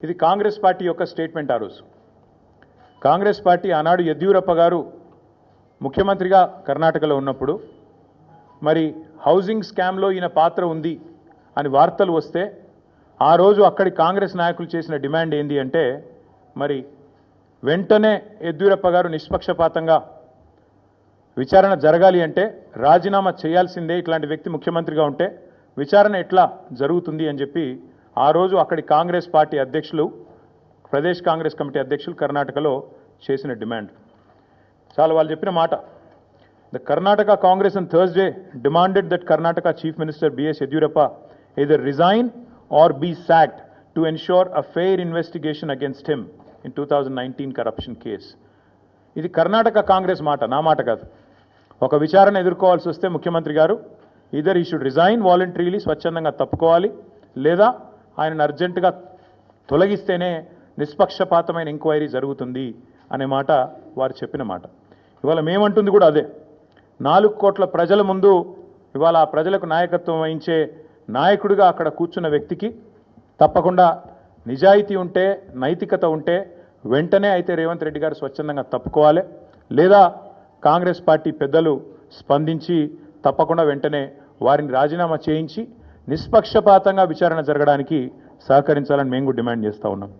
ఇది కాంగ్రెస్ పార్టీ యొక్క స్టేట్మెంట్. ఆ రోజు కాంగ్రెస్ పార్టీ ఆనాడు యెడ్యూరప్ప గారు ముఖ్యమంత్రిగా కర్ణాటకలో ఉన్నప్పుడు మరి హౌసింగ్ స్కామ్లో ఈయన పాత్ర ఉంది అని వార్తలు వస్తే ఆ రోజు అక్కడి కాంగ్రెస్ నాయకులు చేసిన డిమాండ్ ఏంది అంటే మరి వెంటనే యెడ్యూరప్ప గారు నిష్పక్షపాతంగా విచారణ జరగాలి అంటే రాజీనామా చేయాల్సిందే, ఇట్లాంటి వ్యక్తి ముఖ్యమంత్రిగా ఉంటే విచారణ ఎట్లా జరుగుతుంది అని చెప్పి ఆ రోజు అక్కడి కాంగ్రెస్ పార్టీ అధ్యక్షులు, ప్రదేశ్ కాంగ్రెస్ కమిటీ అధ్యక్షులు కర్ణాటకలో చేసిన డిమాండ్ చాలా వాళ్ళు చెప్పిన మాట. The Karnataka Congress on Thursday demanded that Karnataka Chief Minister B.S. Yediyurappa either resign or be sacked to ensure a fair investigation against him in 2019 corruption case. ఇది కర్ణాటక కాంగ్రెస్ మాట, నా మాట కాదు. ఒక విచారణ ఎదుర్కోవాల్సి వస్తే ముఖ్యమంత్రి గారు ఈదర్ ఈ షుడ్ రిజైన్ వాలంటరీలీ, స్వచ్ఛందంగా తప్పుకోవాలి, లేదా ఆయనను అర్జెంటుగా తొలగిస్తేనే నిష్పక్షపాతమైన ఎంక్వైరీ జరుగుతుంది అనే మాట వారు చెప్పిన మాట. ఇవాళ మేమంటుంది కూడా అదే. 4 కోట్ల ప్రజల ముందు ఇవాళ ఆ ప్రజలకు నాయకత్వం వహించే నాయకుడిగా అక్కడ కూర్చున్న వ్యక్తికి తప్పకుండా నిజాయితీ ఉంటే, నైతికత ఉంటే వెంటనే అయితే రేవంత్ రెడ్డి గారు స్వచ్ఛందంగా తప్పుకోవాలి, లేదా కాంగ్రెస్ పార్టీ పెద్దలు స్పందించి తప్పకుండా వెంటనే వారిని రాజీనామా చేయించి నిష్పక్షపాతంగా విచారణ జరగడానికి సహకరించాలని మేము కూడా డిమాండ్ చేస్తూ ఉన్నాం.